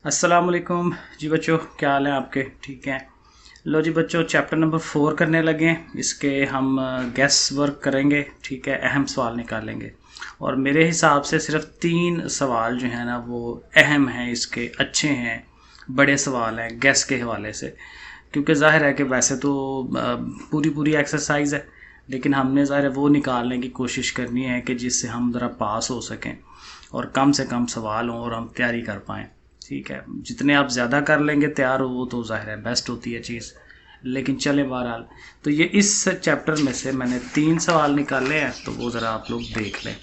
अस्सलाम वालेकुम जी बच्चों, क्या हाल है आपके? ठीक हैं। लो जी बच्चों, चैप्टर नंबर 4 करने लगे हैं। इसके हम गैस वर्क करेंगे, ठीक है, अहम सवाल निकालेंगे। और मेरे हिसाब से सिर्फ 3 सवाल जो हैं ना वो अहम हैं, इसके अच्छे हैं, बड़े सवाल हैं गैस के हवाले से। क्योंकि ज़ाहिर है कि वैसे तो पूरी पूरी एक्सरसाइज है, लेकिन हमने ज़ाहिर है वो निकालने की कोशिश करनी है कि जिससे हम ज़रा पास हो सकें और कम से कम सवाल हों और हम तैयारी कर पाएँ। ठीक है, जितने आप ज़्यादा कर लेंगे तैयार हो वो तो ज़ाहिर है बेस्ट होती है चीज़। लेकिन चले बहरहाल, तो ये इस चैप्टर में से मैंने 3 सवाल निकाले हैं, तो वो ज़रा आप लोग देख लें।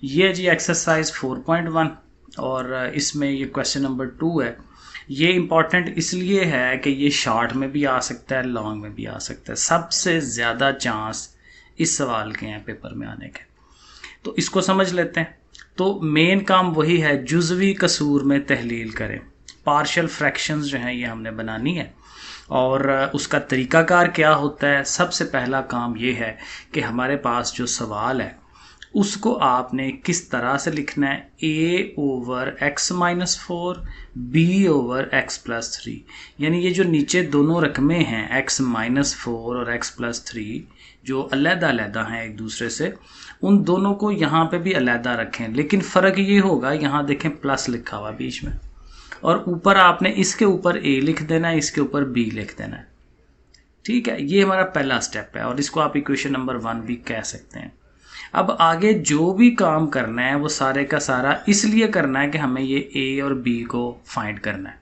ये जी एक्सरसाइज 4.1 और इसमें ये क्वेश्चन नंबर 2 है। ये इम्पॉर्टेंट इसलिए है कि ये शॉर्ट में भी आ सकता है, लॉन्ग में भी आ सकता है। सबसे ज़्यादा चांस इस सवाल के हैं पेपर में आने के, तो इसको समझ लेते हैं। तो मेन काम वही है, जुज़वी कसूर में तहलील करें। पार्शियल फ्रैक्शंस जो हैं ये हमने बनानी है, और उसका तरीकाकार क्या होता है। सबसे पहला काम ये है कि हमारे पास जो सवाल है उसको आपने किस तरह से लिखना है। a over x minus 4 b over x plus 3, यानी ये जो नीचे दोनों रकमें हैं x माइनस 4 और x प्लस 3 जो अलग-अलग हैं एक दूसरे से, उन दोनों को यहाँ पे भी अलहदा रखें। लेकिन फ़र्क ये होगा, यहाँ देखें प्लस लिखा हुआ बीच में, और ऊपर आपने इसके ऊपर a लिख देना है, इसके ऊपर b लिख देना है। ठीक है, ये हमारा पहला स्टेप है और इसको आप इक्वेशन नंबर 1 भी कह सकते हैं। अब आगे जो भी काम करना है वो सारे का सारा इसलिए करना है कि हमें ये a और b को फाइंड करना है,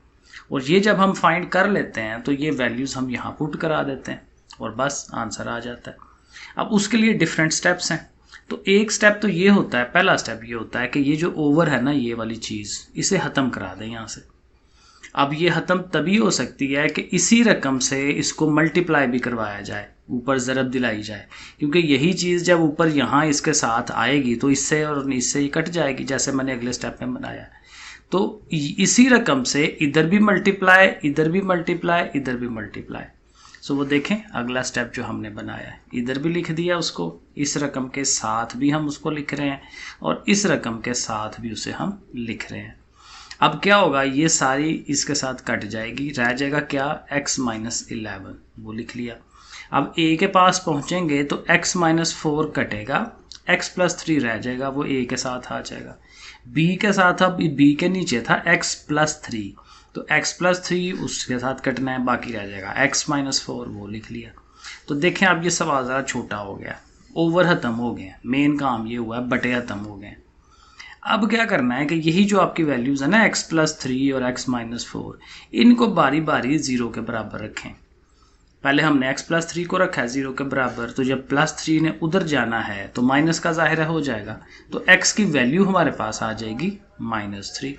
और ये जब हम फाइंड कर लेते हैं तो ये वैल्यूज़ हम यहाँ पुट करा देते हैं और बस आंसर आ जाता है। अब उसके लिए डिफरेंट स्टेप्स हैं। तो एक स्टेप तो ये होता है, पहला स्टेप ये होता है कि ये जो ओवर है ना, ये वाली चीज़, इसे ख़त्म करा दें यहाँ से। अब ये ख़त्म तभी हो सकती है कि इसी रकम से इसको मल्टीप्लाई भी करवाया जाए, ऊपर ज़रब दिलाई जाए, क्योंकि यही चीज़ जब ऊपर यहाँ इसके साथ आएगी तो इससे और इससे ही कट जाएगी, जैसे मैंने अगले स्टेप में बनाया। तो इसी रकम से इधर भी मल्टीप्लाई, इधर भी मल्टीप्लाई, इधर भी मल्टीप्लाई। सो वो देखें अगला स्टेप जो हमने बनाया है, इधर भी लिख दिया उसको, इस रकम के साथ भी हम उसको लिख रहे हैं और इस रकम के साथ भी उसे हम लिख रहे हैं। अब क्या होगा, ये सारी इसके साथ कट जाएगी, रह जाएगा क्या, x माइनस 11, वो लिख लिया। अब a के पास पहुंचेंगे तो x माइनस 4 कटेगा, x प्लस 3 रह जाएगा, वो a के साथ आ जाएगा। b के साथ, अब b के नीचे था x प्लस 3, तो x प्लस 3 उसके साथ कटना है, बाकी रह जाएगा x माइनस 4, वो लिख लिया। तो देखें अब ये सवाल ज़रा छोटा हो गया, ओवर ख़त्म हो गए, मेन काम ये हुआ है, बटे ख़त्म हो गए। अब क्या करना है कि यही जो आपकी वैल्यूज़ है ना, x प्लस 3 और x माइनस 4, इनको बारी बारी 0 के बराबर रखें। पहले हमने x प्लस 3 को रखा है 0 के बराबर, तो जब प्लस 3 ने उधर जाना है तो माइनस का ज़ाहिर हो जाएगा, तो x की वैल्यू हमारे पास आ जाएगी -3।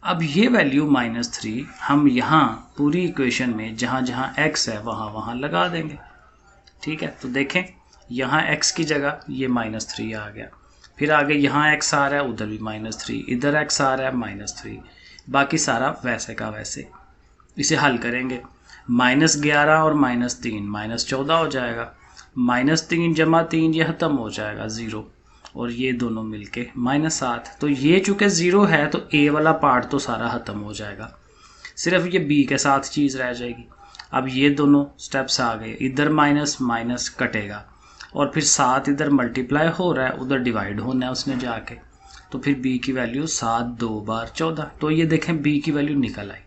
अब ये वैल्यू -3 हम यहाँ पूरी इक्वेशन में जहाँ जहाँ x है वहाँ वहाँ लगा देंगे। ठीक है, तो देखें यहाँ x की जगह ये -3 आ गया, फिर आगे यहाँ x आ रहा है, उधर भी -3, इधर x आ रहा है -3, बाकी सारा वैसे का वैसे। इसे हल करेंगे, -11 और -3 -14 हो जाएगा, -3 जमा 3 ये ख़त्म हो जाएगा 0, और ये दोनों मिलके -7। तो ये चूँकि 0 है तो a वाला पार्ट तो सारा ख़त्म हो जाएगा, सिर्फ ये b के साथ चीज़ रह जाएगी। अब ये दोनों स्टेप्स आ गए, इधर माइनस माइनस कटेगा, और फिर 7 इधर मल्टीप्लाई हो रहा है, उधर डिवाइड होना है उसने जाके, तो फिर b की वैल्यू 7 2 बार 14, तो ये देखें b की वैल्यू निकल आई।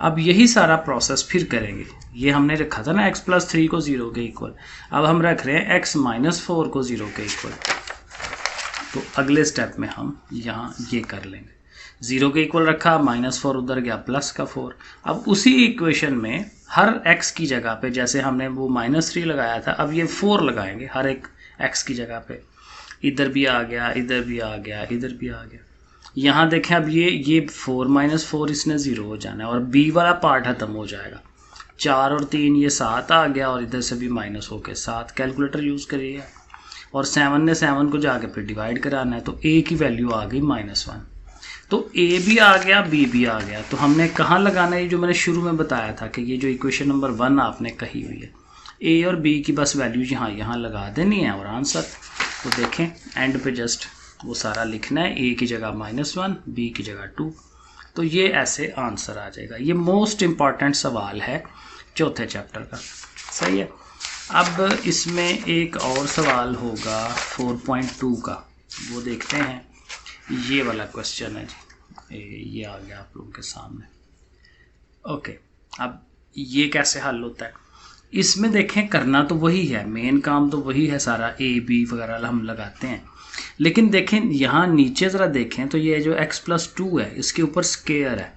अब यही सारा प्रोसेस फिर करेंगे, ये हमने रखा था ना x प्लस 3 को 0 के इक्वल, अब हम रख रहे हैं x माइनस 4 को 0 के इक्वल। तो अगले स्टेप में हम यहाँ ये कर लेंगे, 0 के इक्वल रखा, -4 उधर गया, प्लस का 4। अब उसी इक्वेशन में हर x की जगह पे, जैसे हमने वो -3 लगाया था, अब ये 4 लगाएंगे हर एक x की जगह पे। इधर भी आ गया, इधर भी आ गया, इधर भी आ गया। यहाँ देखें अब ये 4 -4 इसने 0 हो जाना है और b वाला पार्ट ख़त्म हो जाएगा। 4 और 3 ये 7 आ गया, और इधर से भी माइनस होके 7, कैलकुलेटर यूज़ करिएगा, और 7 ने 7 को जाके फिर डिवाइड कराना है, तो a की वैल्यू आ गई -1। तो a भी आ गया, b भी आ गया, तो हमने कहाँ लगाना है, जो मैंने शुरू में बताया था कि ये जो इक्वेशन नंबर 1 आपने कही हुई है, a और b की बस वैल्यू यहाँ लगा देनी है और आंसर। तो देखें एंड पे जस्ट वो सारा लिखना है, a की जगह -1, b की जगह 2। तो ये ऐसे आंसर आ जाएगा। ये मोस्ट इम्पॉर्टेंट सवाल है चौथे चैप्टर का। सही है। अब इसमें एक और सवाल होगा 4.2 का, वो देखते हैं। ये वाला क्वेश्चन है जी, ये आ गया आप लोगों के सामने। ओके, अब ये कैसे हल होता है? इसमें देखें, करना तो वही है, मेन काम तो वही है सारा, ए बी वगैरह हम लगाते हैं। लेकिन देखें यहाँ नीचे ज़रा देखें तो ये जो x+2 है इसके ऊपर स्केयर है,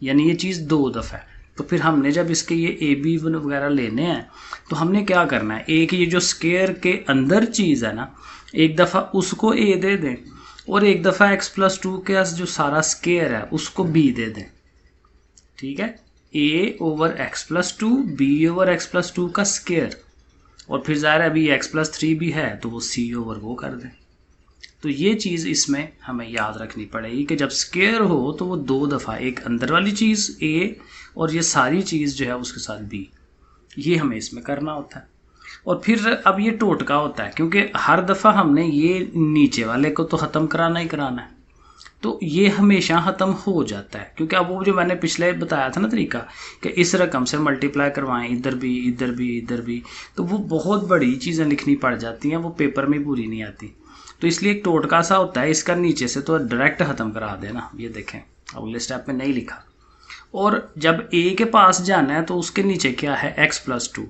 यानी ये चीज़ 2 दफ़ा है। तो फिर हमने जब इसके ये ए बी वगैरह लेने हैं तो हमने क्या करना है, एक ये जो स्केयर के अंदर चीज़ है ना, एक दफ़ा उसको ए दे दें और एक दफ़ा x+2 के जो सारा स्केयर है उसको बी दे दें। ठीक है, a over x+2 b over x+2 का स्केयर, और फिर ज़ाहिर है अभी x+3 भी है तो वो c ओवर वो कर दें। तो ये चीज़ इसमें हमें याद रखनी पड़ेगी कि जब स्केयर हो तो वो 2 दफ़ा, एक अंदर वाली चीज़ a और ये सारी चीज़ जो है उसके साथ b, ये हमें इसमें करना होता है। और फिर अब ये टोटका होता है, क्योंकि हर दफ़ा हमने ये नीचे वाले को तो ख़त्म कराना ही कराना है, तो ये हमेशा ख़त्म हो जाता है। क्योंकि अब वो जो मैंने पिछले बताया था ना तरीका कि इस रकम से मल्टीप्लाई करवाएं, इधर भी इधर भी इधर भी, तो वो बहुत बड़ी चीज़ें लिखनी पड़ जाती हैं, वो पेपर में पूरी नहीं आती। तो इसलिए एक टोटका सा होता है, इसका नीचे से तो डायरेक्ट ख़त्म करा देना। ये देखें अगले स्टेप में नहीं लिखा। और जब ए के पास जाना है तो उसके नीचे क्या है, x+2,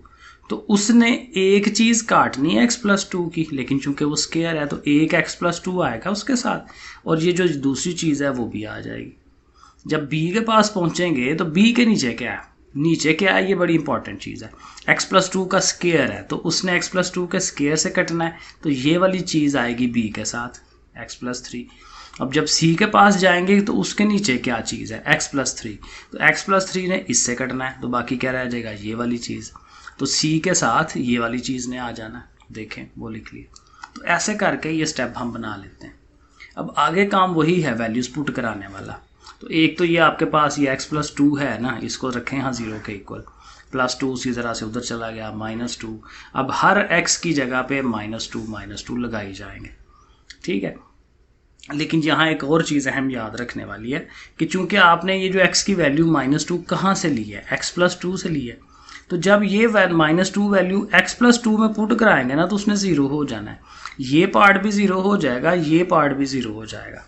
तो उसने एक चीज़ काटनी है x+2 की, लेकिन चूंकि वो स्केयर है तो एक x+2 आएगा उसके साथ, और ये जो दूसरी चीज़ है वो भी आ जाएगी। जब b के पास पहुंचेंगे तो b के नीचे क्या है, नीचे क्या है, ये बड़ी इंपॉर्टेंट चीज़ है, x+2 का स्केयर है तो उसने x+2 के स्केयर से कटना है, तो ये वाली चीज़ आएगी b के साथ x+3। अब जब c के पास जाएंगे तो उसके नीचे क्या चीज़ है, x+3, तो x+3 ने इससे कटना है, तो बाकी क्या रह जाएगा, ये वाली चीज़। तो c के साथ ये वाली चीज़ ने आ जाना, देखें वो लिख लिए। तो ऐसे करके ये स्टेप हम बना लेते हैं। अब आगे काम वही है, वैल्यूज़ पुट कराने वाला। तो एक तो ये आपके पास ये x+2 है ना, इसको रखें यहाँ 0 के इक्वल, +2 उसी तरह से उधर चला गया, -2। अब हर x की जगह पे -2 लगाई जाएंगे। ठीक है, लेकिन यहाँ एक और चीज़ अहम याद रखने वाली है कि चूंकि आपने ये जो x की वैल्यू -2 कहाँ से ली है, x+2 से ली है, तो जब ये -2 वैल्यू x+2 में पुट कराएंगे ना तो उसने 0 हो जाना है। ये पार्ट भी 0 हो जाएगा, ये पार्ट भी 0 हो जाएगा,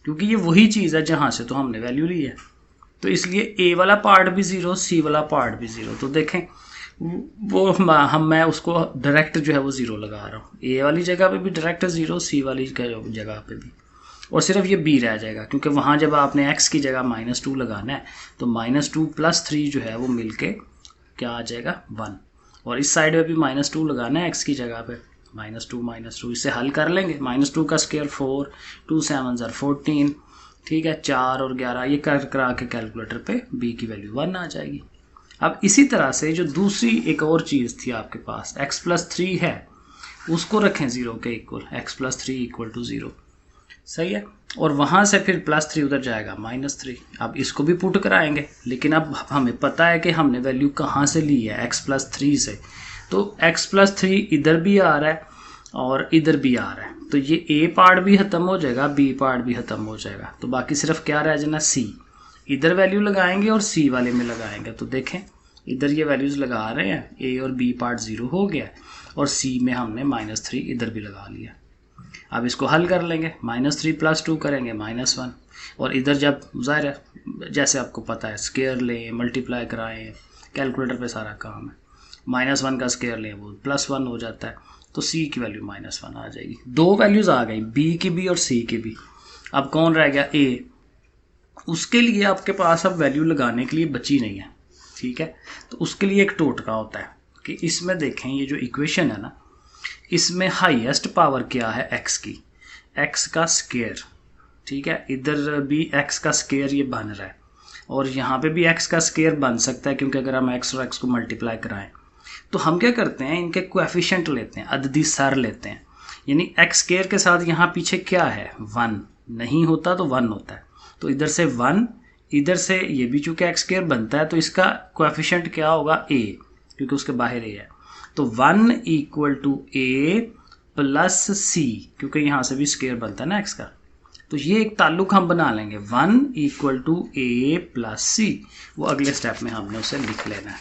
क्योंकि ये वही चीज़ है जहाँ से तो हमने वैल्यू ली है। तो इसलिए a वाला पार्ट भी 0, c वाला पार्ट भी 0। तो देखें वो मैं उसको डायरेक्ट जो है वो 0 लगा रहा हूँ, a वाली जगह पे भी डायरेक्ट 0, c वाली जगह पे भी, और सिर्फ ये b रह जाएगा, क्योंकि वहाँ जब आपने x की जगह -2 लगाना है तो -2 + 3 जो है वो मिलके क्या आ जाएगा, 1। और इस साइड में भी -2 लगाना है x की जगह पे, -2 इसे हल कर लेंगे। -2 का स्क्वायर 4, 2 7 14, ठीक है, 4 और 11 ये कर करा के कैलकुलेटर पे b की वैल्यू 1 आ जाएगी। अब इसी तरह से जो दूसरी एक और चीज़ थी आपके पास, x+3 है, उसको रखें 0 के इक्वल, x+3 = 0। सही है, और वहाँ से फिर +3 उधर जाएगा -3। अब इसको भी पुट कराएंगे, लेकिन अब हमें पता है कि हमने वैल्यू कहाँ से ली है, x+3 से। तो x+3 इधर भी आ रहा है और इधर भी आ रहा है, तो ये a पार्ट भी ख़त्म हो जाएगा, b पार्ट भी ख़त्म हो जाएगा, तो बाकी सिर्फ क्या रह जाना, c। इधर वैल्यू लगाएंगे और c वाले में लगाएंगे। तो देखें इधर ये वैल्यूज़ लगा रहे हैं, a और b पार्ट 0 हो गया और c में हमने -3 इधर भी लगा लिया। अब इसको हल कर लेंगे, -3 + 2 करेंगे -1, और इधर जब ज़ाहिर है जैसे आपको पता है स्केयर लें, मल्टीप्लाई कराएं, कैलकुलेटर पे सारा काम है, -1 का स्केयर लें वो +1 हो जाता है, तो c की वैल्यू -1 आ जाएगी। 2 वैल्यूज़ आ गई, b की भी और c की भी। अब कौन रह गया, a। उसके लिए आपके पास अब वैल्यू लगाने के लिए बची नहीं है। ठीक है, तो उसके लिए एक टोटका होता है कि इसमें देखें ये जो इक्वेशन है ना, इसमें हाईएस्ट पावर क्या है, x की, x का स्केयर। ठीक है, इधर भी x का स्केयर ये बन रहा है और यहाँ पे भी x का स्केयर बन सकता है, क्योंकि अगर हम x और x को मल्टीप्लाई कराएं तो हम क्या करते हैं, इनके कोएफिशिएंट लेते हैं, अददी सर लेते हैं, यानी x स्केयर के साथ यहाँ पीछे क्या है, 1 नहीं होता तो 1 होता है, तो इधर से 1, इधर से ये भी चूँकि x स्केयर बनता है तो इसका कोएफिशिएंट क्या होगा, a, क्योंकि उसके बाहर a है, तो 1 = a + c, क्योंकि यहाँ से भी स्केयर बनता है ना x का, तो ये एक ताल्लुक हम बना लेंगे 1 इक्वल टू a प्लस सी। वो अगले स्टेप में हमने उसे लिख लेना है।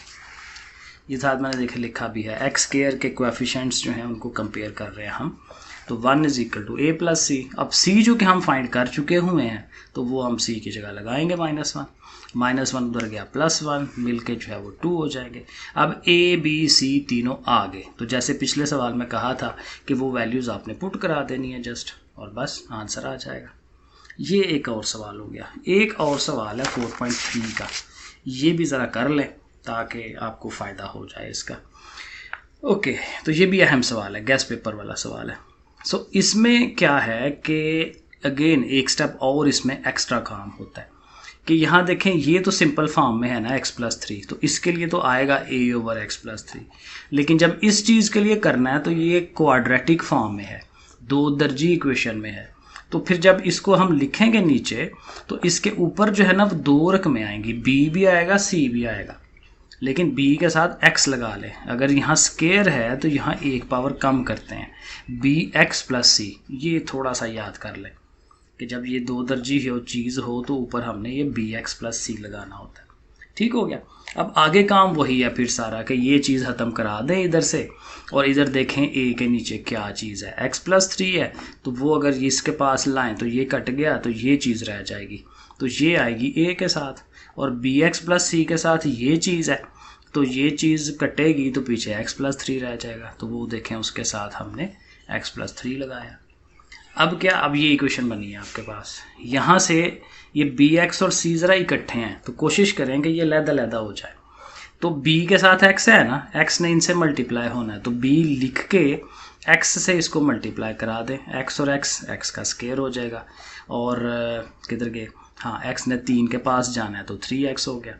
ये साथ मैंने देखे लिखा भी है, एक्स स्क्वायर के कोएफिशिएंट्स जो हैं उनको कंपेयर कर रहे हैं हम। तो 1 is equal to a plus c. अब c जो कि हम फाइंड कर चुके हुए हैं तो वो हम c की जगह लगाएंगे -1, -1 उधर गया +1, मिल के जो है वो 2 हो जाएंगे। अब a b c तीनों आ गए, तो जैसे पिछले सवाल में कहा था कि वो वैल्यूज़ आपने पुट करा देनी है जस्ट, और बस आंसर आ जाएगा। ये एक और सवाल हो गया। एक और सवाल है 4.3 का, ये भी ज़रा कर लें ताकि आपको फ़ायदा हो जाए इसका। ओके, तो ये भी अहम सवाल है, गैस पेपर वाला सवाल है। सो इसमें क्या है कि अगेन एक स्टेप और इसमें एक्स्ट्रा काम होता है कि यहाँ देखें ये तो सिंपल फॉर्म में है ना x+3, तो इसके लिए तो आएगा a/x+3। लेकिन जब इस चीज़ के लिए करना है तो ये क्वाड्रेटिक फॉर्म में है, 2 दर्जी इक्वेशन में है। तो फिर जब इसको हम लिखेंगे नीचे तो इसके ऊपर जो है ना वो 2 रकमें आएंगी, b भी आएगा c भी आएगा, लेकिन b के साथ x लगा लें। अगर यहाँ स्केयर है तो यहाँ एक पावर कम करते हैं, bx+c। ये थोड़ा सा याद कर लें कि जब ये 2 दर्जी हो चीज़ हो तो ऊपर हमने ये bx+c लगाना होता है। ठीक हो गया। अब आगे काम वही है फिर सारा कि ये चीज़ ख़त्म करा दें इधर से, और इधर देखें a के नीचे क्या चीज़ है, x+3 है, तो वो अगर इसके पास लाएं तो ये कट गया तो ये चीज़ रह जाएगी, तो ये आएगी a के साथ, और bx+c के साथ ये चीज़ है तो ये चीज़ कटेगी तो पीछे x+3 रह जाएगा, तो वो देखें उसके साथ हमने x+3 लगाया। अब क्या, अब ये इक्वेशन बनी है आपके पास। यहाँ से ये bx और c ज़रा इकट्ठे हैं तो कोशिश करें कि ये लैदा हो जाए। तो b के साथ x है ना, x ने इनसे मल्टीप्लाई होना है, तो b लिख के x से इसको मल्टीप्लाई करा दें, x और x का स्क्वायर हो जाएगा, और किधर गए, हाँ x ने 3 के पास जाना है तो 3x हो गया,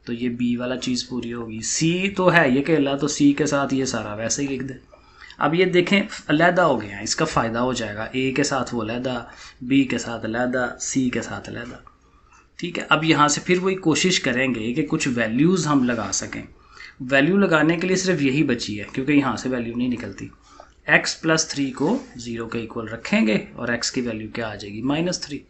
तो ये b वाला चीज़ पूरी होगी। c तो है ये अकेला, तो c के साथ ये सारा वैसे ही लिख दें। अब ये देखें अलहदा हो गया, इसका फ़ायदा हो जाएगा, a के साथ वो अलहदा, b के साथ अलहदा, c के साथ अलहदा। ठीक है। अब यहाँ से फिर वही कोशिश करेंगे कि कुछ वैल्यूज़ हम लगा सकें। वैल्यू लगाने के लिए सिर्फ यही बची है क्योंकि यहाँ से वैल्यू नहीं निकलती। x+3 को 0 के इक्वल रखेंगे और x की वैल्यू क्या आ जाएगी, -3।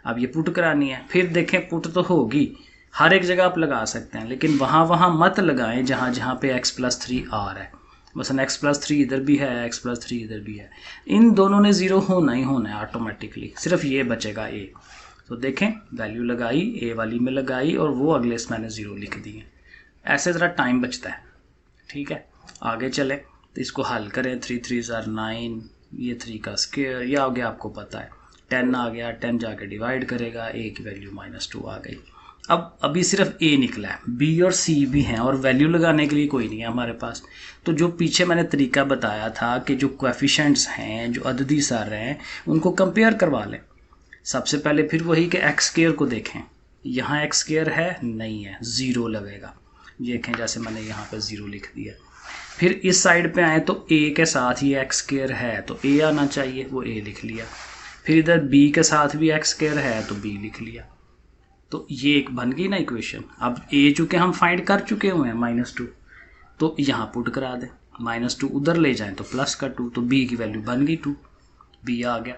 अब ये पुट करानी है, फिर देखें पुट तो होगी, हर एक जगह आप लगा सकते हैं, लेकिन वहाँ मत लगाएं जहाँ पे x+3 आ रहा है। मसलन x+3 इधर भी है, x+3 इधर भी है, इन दोनों ने 0 होना ही होना है ऑटोमेटिकली, सिर्फ ये बचेगा a। तो देखें वैल्यू लगाई, a वाली में लगाई, और वो अगले से मैंने 0 लिख दिए। ऐसे ज़रा टाइम बचता है। ठीक है, आगे चले तो इसको हल करें। 3 3 = 9, ये 3 का स्क्वायर, ये आगे आपको पता है 10 आ गया, 10 जाके डिवाइड करेगा, a की वैल्यू -2 आ गई। अब अभी सिर्फ a निकला है, b और c भी हैं और वैल्यू लगाने के लिए कोई नहीं है हमारे पास। तो जो पीछे मैंने तरीका बताया था कि जो कोएफिशिएंट्स हैं, जो अददी सार हैं, उनको कंपेयर करवा लें। सबसे पहले फिर वही कि एक्स स्क्वायर को देखें, यहाँ एक्स स्क्वायर है नहीं है, 0 लगेगा, देखें जैसे मैंने यहाँ पे 0 लिख दिया। फिर इस साइड पे आए तो a के साथ ही एक्स स्क्वायर है तो a आना चाहिए, वो a लिख लिया। फिर इधर b के साथ भी एक्स स्क्वायर है तो b लिख लिया। तो ये एक बन गई ना इक्वेशन। अब a चूँकि हम फाइंड कर चुके हुए हैं -2, तो यहाँ पुट करा दें, -2 उधर ले जाएं तो प्लस का 2, तो b की वैल्यू बन गई 2, b आ गया।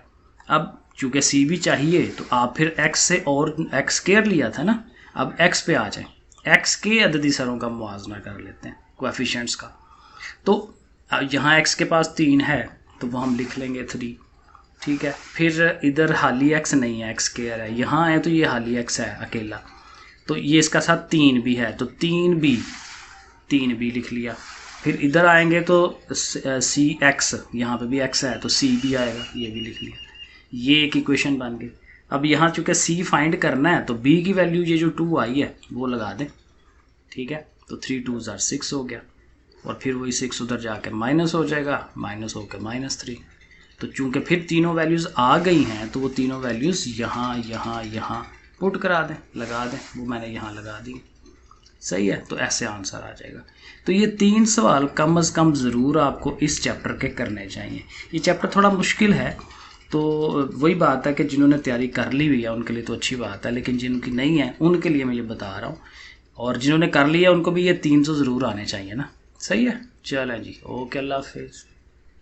अब चूँकि c भी चाहिए तो आप फिर x से और x स्क्वायर लिया था ना, अब x पे आ जाएं, x के अददी सरों का मुआवजा कर लेते हैं कोएफिशिएंट्स का। तो यहाँ x के पास 3 है तो वो हम लिख लेंगे 3। ठीक है, फिर इधर हाली x नहीं है, x स्क्वायर है, यहाँ है तो ये हाली x है अकेला, तो ये इसका साथ 3 भी है तो 3b लिख लिया। फिर इधर आएंगे तो cx, यहाँ पे भी x है तो c भी आएगा, ये भी लिख लिया। ये एक इक्वेशन बन गई। अब यहाँ चूँकि c फाइंड करना है तो b की वैल्यू ये जो 2 आई है वो लगा दें। ठीक है, तो 3 2 = 6 हो गया, और फिर वही 6 उधर जाके माइनस हो जाएगा, माइनस होकर -3। तो चूँकि फिर तीनों वैल्यूज़ आ गई हैं तो वो तीनों वैल्यूज़ यहाँ पुट करा दें, लगा दें, वो मैंने यहाँ लगा दी। सही है, तो ऐसे आंसर आ जाएगा। तो ये 3 सवाल कम अज़ कम ज़रूर आपको इस चैप्टर के करने चाहिए। ये चैप्टर थोड़ा मुश्किल है, तो वही बात है कि जिन्होंने तैयारी कर ली हुई है उनके लिए तो अच्छी बात है, लेकिन जिनकी नहीं है उनके लिए मैं ये बता रहा हूँ, और जिन्होंने कर लिया उनको भी ये 300 ज़रूर आने चाहिए ना। सही है, चलें जी, ओके, अल्लाह हाफिज़।